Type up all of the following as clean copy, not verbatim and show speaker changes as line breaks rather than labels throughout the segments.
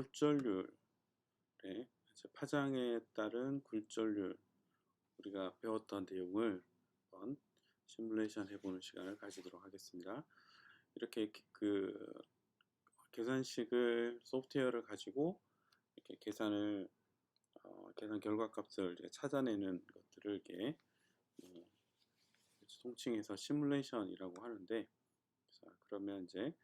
굴절률의 파장에 따른 굴절률, 우리가 배웠던 내용을 한번 시뮬레이션 해보는 시간을 가지도록 하겠습니다. 이렇게 그 계산식을 소프트웨어를 가지고 이렇게 계산 결과값을 찾아내는 것들을 이렇게 통칭해서 시뮬레이션이라고 하는데, 자, 그러면 이제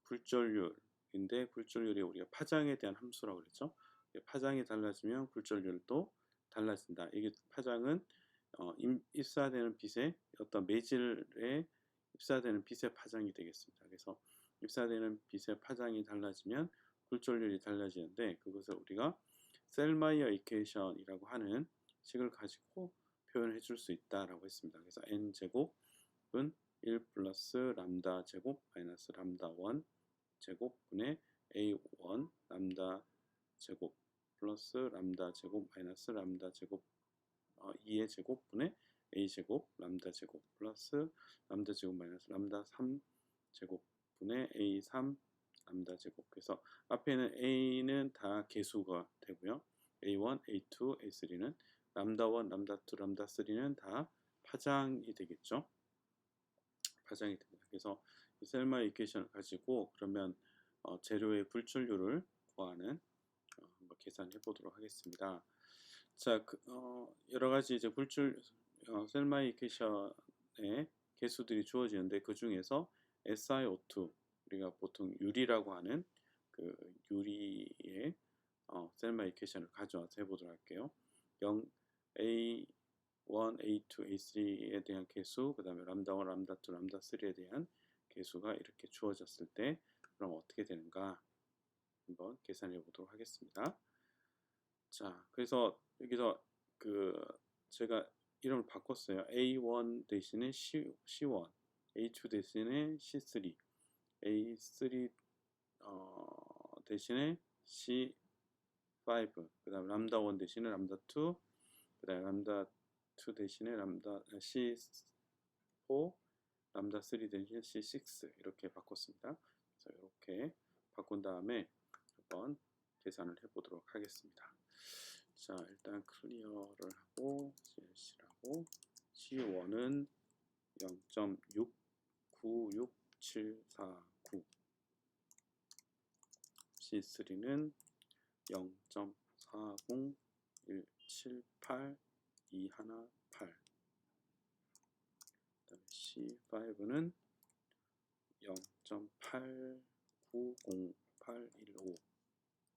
굴절률인데, 굴절률이 우리가 파장에 대한 함수라고 그랬죠. 파장이 달라지면 굴절률도 달라진다. 이게 파장은 입사되는 빛의 어떤 매질에 입사되는 빛의 파장이 되겠습니다. 그래서 입사되는 빛의 파장이 달라지면 굴절률이 달라지는데, 그것을 우리가 셀마이어 이퀘이션이라고 하는 식을 가지고 표현해 줄 수 있다라고 했습니다. 그래서 n제곱은 1 플러스 람다 제곱 마이너스 람다 1 제곱분의 a1 람다 제곱 플러스 람다 제곱 마이너스 람다 제곱 2의 제곱분의 a 제곱 람다 제곱 플러스 람다 제곱 마이너스 람다 3 제곱분의 a3 람다 제곱. 그래서 앞에는 a는 다 계수가 되고요. a1, a2, a3는 람다 1, 람다 2, 람다 3는 다 파장이 되겠죠. 파장이 됩니다. 그래서 이 셀마 이퀘이션을 가지고 그러면 재료의 굴절률을 구하는 한번 계산해 보도록 하겠습니다. 자, 여러 가지 이제 셀마 이퀘이션의 개수들이 주어지는데, 그 중에서 SiO2, 우리가 보통 유리라고 하는 그 유리의 셀마 이퀘이션을 가져와서 해보도록 할게요. 0A1, A2, A3에 대한 개수, 그 다음에 람다 1, 람다 2, 람다 3에 대한 개수가 이렇게 주어졌을 때 그럼 어떻게 되는가 한번 계산해 보도록 하겠습니다. 자, 그래서 여기서 제가 이름을 바꿨어요. A1 대신에 C1, A2 대신에 C3, A3 대신에 C5, 그 다음에 람다 1 대신에 람다 2, 그 다음에 람다 2 대신에 람다 C4, 람다 3 대신에 C6 이렇게 바꿨습니다. 그래서 이렇게 바꾼 다음에 한번 계산을 해보도록 하겠습니다. 자, 일단 클리어를 하고 CLC라고 C1은 0.696749, C3는 0.40178, 그다음에 C5는 0.890815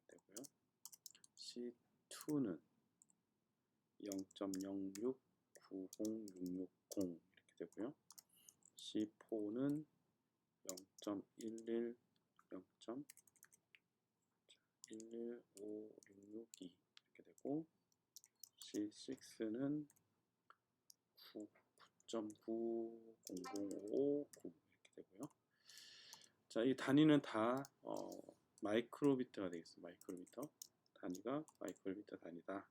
되고요. C2는 0.0690660 이렇게 되고요. C4는 0.11 0.115662 이렇게 되고, C6는 9.900559 이렇게 되고요. 자, 이 단위는 다 마이크로비트가 되겠습니다. 마이크로미터 단위가 마이크로미터 단위다.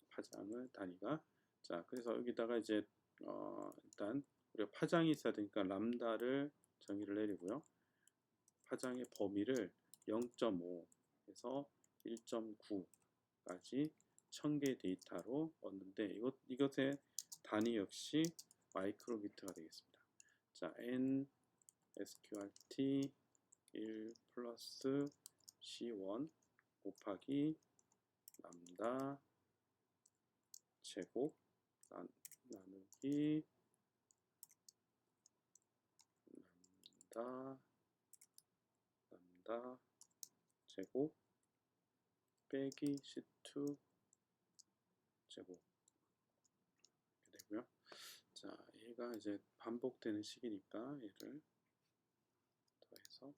파장의 단위가. 자, 그래서 여기다가 이제 일단 우리가 파장이 있어야 되니까 람다를 정의를 내리고요. 파장의 범위를 0.5에서 1.9까지 1000개 데이터로 얻는데, 이것의 단위 역시 마이크로미터가 되겠습니다. 자, n sqrt 1 플러스 c1 곱하기 람다 제곱 나누기 람다 제곱 빼기 C2 제곱 이렇게 되고요. 자, 얘가 이제 반복되는 식이니까 얘를 더해서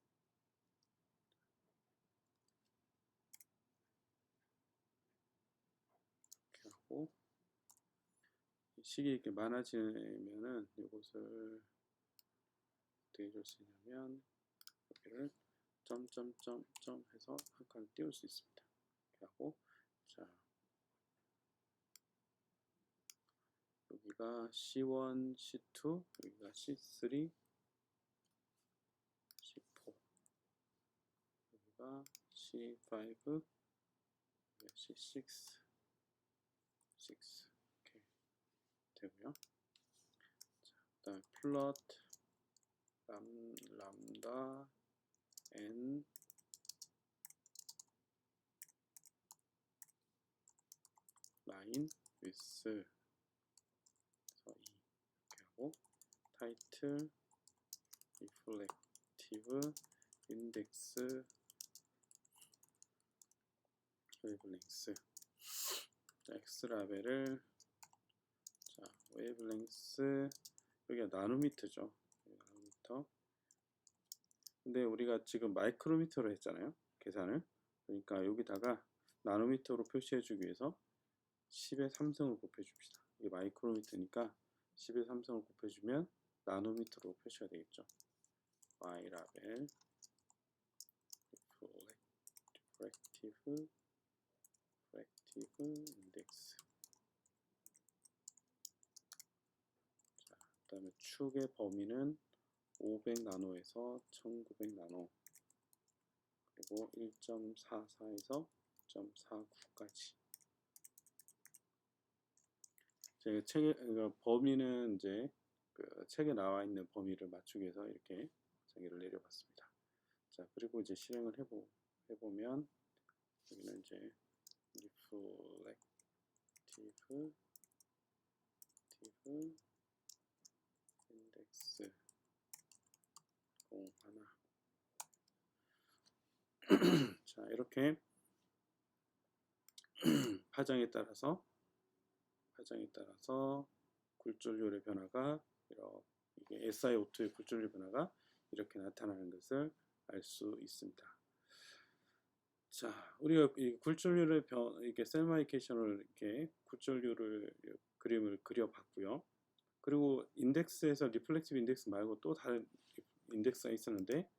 이렇게 하고, 식이 이렇게 많아지면은 이것을 어떻게 해줄 수 있냐면 여기를 점점점점 해서 한 칸을 띄울 수 있습니다. 이렇게 하고, 자, 여기가 C1, C2, 여기가 C3, C4, 여기가 람다 C5 C6 이렇게 되고요. 그다음 플롯 람다 n 라인 위스 이렇게 하고 타이틀 리플렉티브 인덱스 웨이브랭스 x 라벨을 웨이브랭스 여기가 나노미터죠. 나노미터. 근데 우리가 지금 마이크로미터로 했잖아요. 계산을. 그러니까 여기다가 나노미터로 표시해주기 위해서 10의 3승을 곱해줍시다. 이게 마이크로미터니까 10의 3승을 곱해주면 나노미터로 표시가 되겠죠. y라벨 reflective 인덱스. 자, 그 다음에 축의 범위는 500나노에서 1900나노 그리고 1.44에서 1.49까지. 제가 책에 범위는 이제 그 책에 나와 있는 범위를 맞추기 위해서 이렇게 정의를 내려봤습니다. 자, 그리고 이제 실행을 해보면 여기는 이제 reflective 인덱스 01 자, 이렇게 파장에 따라서 굴절율의 변화가 이게 SiO2의 굴절율 변화가 이렇게 나타나는 것을 알 수 있습니다. 자, 우리가 이 굴절율의 이렇게 셀마이케이션을 이렇게 굴절율을 그림을 그려봤고요. 그리고 인덱스에서 리플렉티브 인덱스 말고 또 다른 인덱스가 있었는데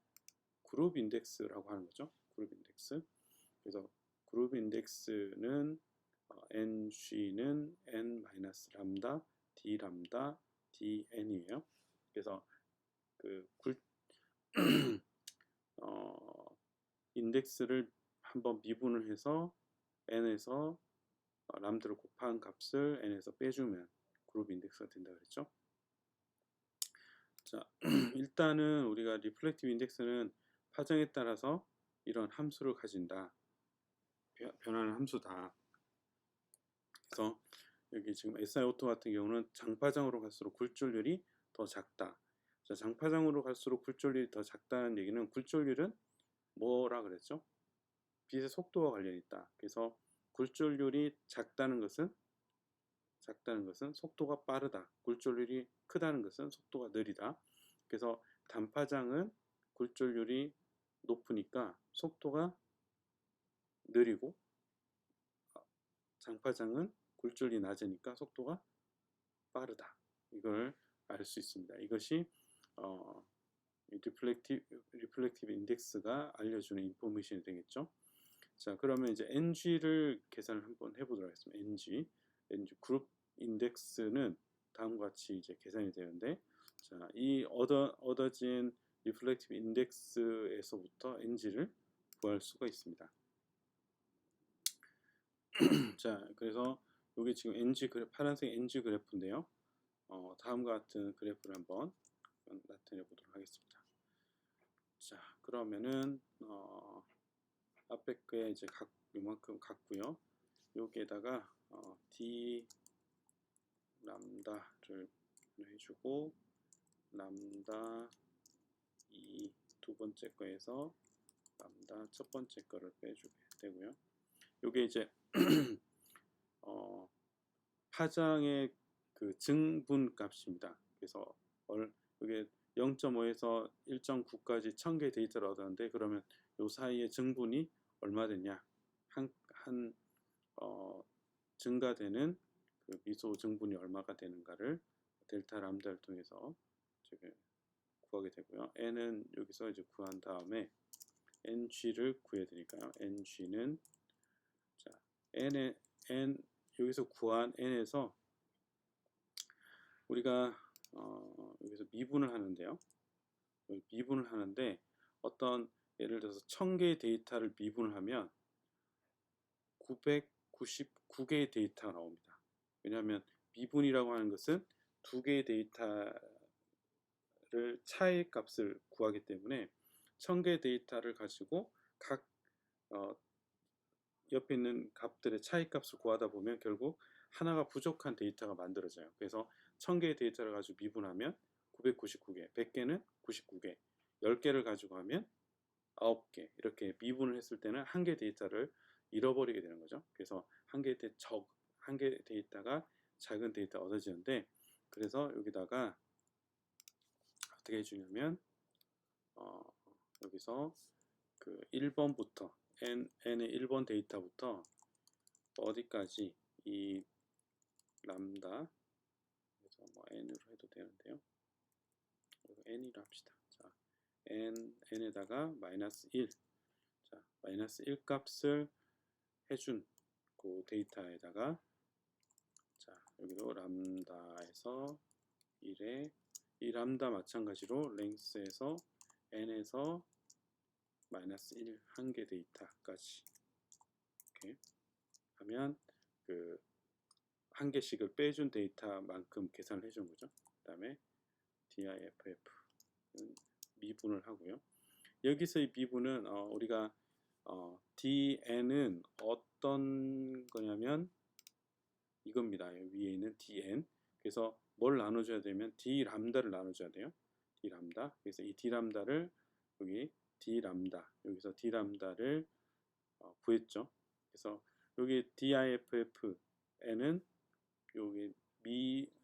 그룹 인덱스라고 하는 거죠. 그룹 인덱스. 그래서 그룹 인덱스는 NG는 n-람다, d람다, dn이에요. 그래서 그 인덱스를 한번 미분을 해서 n에서 람다를 곱한 값을 n에서 빼주면 그룹 인덱스가 된다 그랬죠. 자, 일단은 우리가 리플렉티브 인덱스는 파장에 따라서 이런 함수를 가진다. 변하는 함수다. 그래서 여기 지금 SiO2 같은 경우는 장파장으로 갈수록 굴절율이 더 작다. 자, 장파장으로 갈수록 굴절율이 더 작다는 얘기는 굴절율은 뭐라 그랬죠? 빛의 속도와 관련이 있다. 그래서 굴절율이 작다는 것은 속도가 빠르다. 굴절율이 크다는 것은 속도가 느리다. 그래서 단파장은 굴절율이 높으니까 속도가 느리고 장파장은 굴절이 낮으니까 속도가 빠르다. 이걸 알 수 있습니다. 이것이 리플렉티브 인덱스가 알려주는 인포메이션이 되겠죠. 자, 그러면 이제 NG를 계산을 한번 해보도록 하겠습니다. NG 그룹 인덱스는 다음과 같이 이제 계산이 되는데, 자, 이 얻어진 리플렉티브 인덱스에서부터 NG를 구할 수가 있습니다. 자, 그래서 여기 지금 NG 파란색 NG 그래프인데요. 다음과 같은 그래프를 한번 나타내 보도록 하겠습니다. 자, 그러면은 앞에 게 이제 요만큼 같고요. 여기에다가 D 람다를 해주고 람다 이 두 번째 거에서 람다 첫 번째 거를 빼주게 되고요. 요게 이제 파장의 그 증분 값입니다. 그래서 이게 0.5에서 1.9까지 1000개 데이터를 얻었는데, 그러면 요 사이의 증분이 얼마 되냐? 증가되는 그 미소 증분이 얼마가 되는가를 델타 람다를 통해서 구하게 되고요. n은 여기서 이제 구한 다음에 ng를 구해야 되니까요. ng는 자 n 여기서 구한 n에서 우리가 여기서 미분을 하는데요. 미분을 하는데 어떤 예를 들어서 1000개의 데이터를 미분하면 999개의 데이터가 나옵니다. 왜냐하면 미분이라고 하는 것은 두 개의 데이터를 차이 값을 구하기 때문에 1000개의 데이터를 가지고 각 옆에 있는 값들의 차이 값을 구하다 보면 결국 하나가 부족한 데이터가 만들어져요. 그래서 1000개의 데이터를 가지고 미분하면 999개, 100개는 99개, 10개를 가지고 하면 9개, 이렇게 미분을 했을 때는 한 개 데이터를 잃어버리게 되는 거죠. 그래서 한 개 데이터가 작은 데이터가 얻어지는데, 그래서 여기다가 어떻게 해주냐면 여기서 그 1번부터 n의 1번 데이터부터 어디까지 이 람다, 그래서 뭐 n으로 해도 되는데요. n이라 합시다. 자, n에다가 마이너스 1, 자, 마이너스 1 값을 해준 그 데이터에다가, 자, 여기도 람다에서 1에 이 람다 마찬가지로 랭스에서 n에서 마이너스 1 한 개 데이터까지 이렇게 하면 그 한 개씩을 빼준 데이터만큼 계산을 해준 거죠. 그 다음에 DIFF는 미분을 하고요. 여기서 이 미분은 우리가 DN은 어떤 거냐면 이겁니다. 위에 있는 DN. 그래서 뭘 나눠줘야 되면 D 람다를 나눠줘야 돼요. D 람다. 그래서 이 D 람다를 여기 D 람다, 여기서 D 람다를 구했죠. 그래서 여기 DIFFN은 여기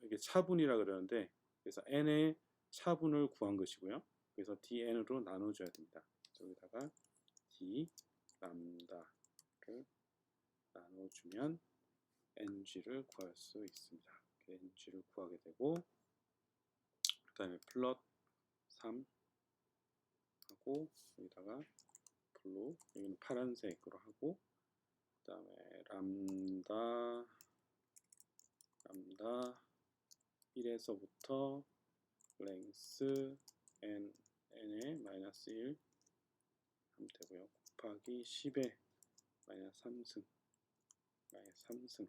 이게 차분이라 그러는데, 그래서 n의 차분을 구한 것이고요. 그래서 dn으로 나눠줘야 됩니다. 여기다가 d 람다를 나눠주면 ng를 구할 수 있습니다. ng를 구하게 되고, 그 다음에 플롯 3 하고, 여기다가 블루, 여기는 파란색으로 하고, 그 다음에 람다 1에서부터 랭스 n의 마이너스 1 하면 되고요. 곱하기 10의 마이너스 3승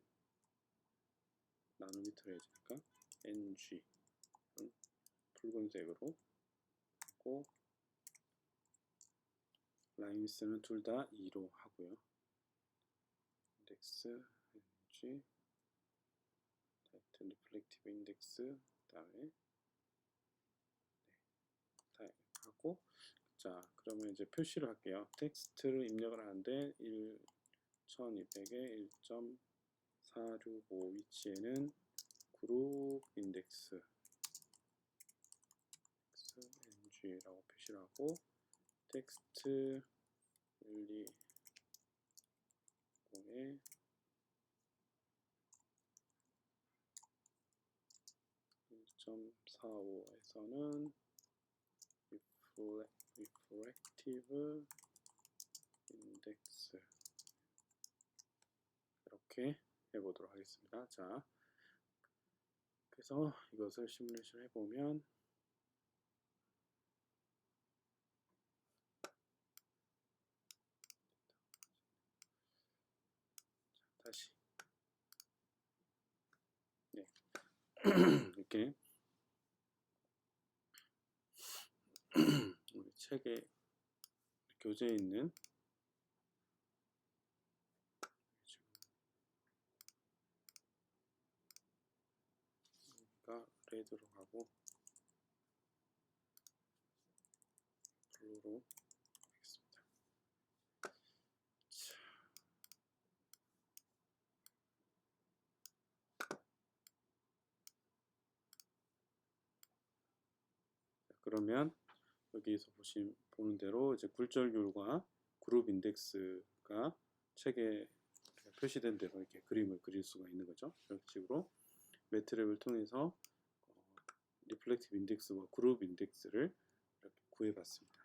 나노미터로 해주니까 ng 붉은색으로 하고, 라인스는 둘 다 2로 하고요. 인덱스 ng 타이틀 리플렉티브 인덱스, 그 다음에 하고, 자, 그러면 이제 표시를 할게요. 텍스트를 입력을 하는데 1200의 1.465 위치에는 그룹 인덱스 ng라고 표시를 하고, 텍스트 120의 1.45에서는 reflective index, 이렇게 해보도록 하겠습니다. 자, 그래서 이것을 시뮬레이션 해보면, 다시 네. 이렇게 우리 책에 교재에 있는 여기가 레드로 하고 블루로 하겠습니다. 자, 그러면 여기에서 보는 대로 이제 굴절률과 그룹 인덱스가 책에 표시된 대로 이렇게 그림을 그릴 수가 있는 거죠. 이런 식으로 매트랩을 통해서 리플렉티브 인덱스와 그룹 인덱스를 이렇게 구해봤습니다.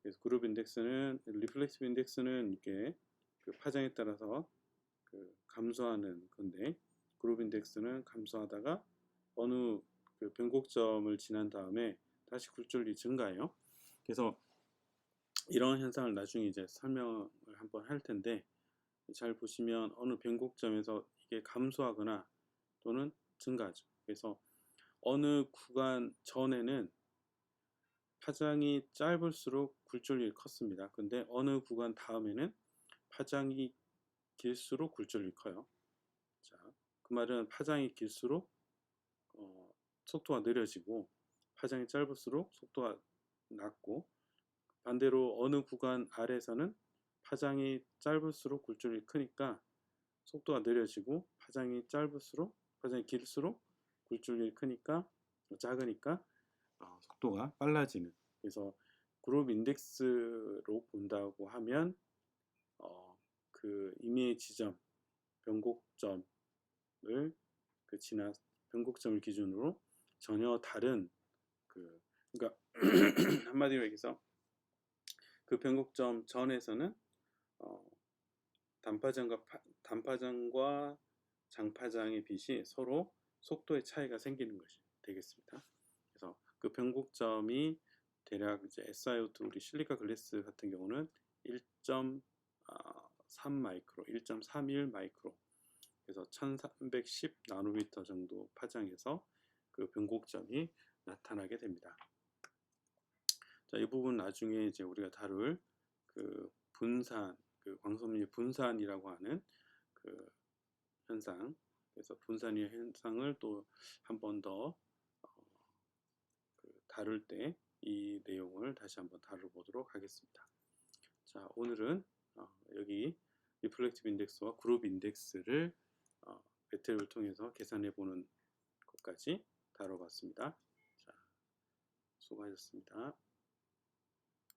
그래서 그룹 인덱스는, 리플렉티브 인덱스는 이렇게 그 파장에 따라서 그 감소하는 건데, 그룹 인덱스는 감소하다가 어느 그 변곡점을 지난 다음에 다시 굴절이 증가해요. 그래서 이런 현상을 나중에 이제 설명을 한번 할 텐데, 잘 보시면 어느 변곡점에서 이게 감소하거나 또는 증가하죠. 그래서 어느 구간 전에는 파장이 짧을수록 굴절률이 컸습니다. 근데 어느 구간 다음에는 파장이 길수록 굴절률이 커요. 자, 그 말은 파장이 길수록 속도가 느려지고, 파장이 짧을수록 속도가 낮고, 반대로 어느 구간 아래에서는 파장이 짧을수록 굴절률이 크니까 속도가 느려지고, 파장이 길수록 굴절률이 크니까 작으니까 속도가 빨라지는. 그래서 그룹 인덱스로 본다고 하면 그 임의의 지점, 변곡점을 지나 변곡점을 기준으로 전혀 다른 그러니까 한마디로 얘기해서 그 변곡점 전에서는 단파장과 장파장의 빛이 서로 속도의 차이가 생기는 것이 되겠습니다. 그래서 그 변곡점이 대략 이제 SiO2 우리 실리카 글래스 같은 경우는 1.3 마이크로, 1.31 마이크로, 그래서 1310 나노미터 정도 파장에서 그 변곡점이 나타나게 됩니다. 자, 이 부분 나중에 이제 우리가 다룰 그 분산, 그 광섬유 분산이라고 하는 그 현상, 그래서 분산의 현상을 또 한 번 더 다룰 때 이 내용을 다시 한번 다뤄보도록 하겠습니다. 자, 오늘은 여기 리플렉티브 인덱스와 그룹 인덱스를 매트릭을 통해서 계산해 보는 것까지 다뤄봤습니다. 자, 수고하셨습니다.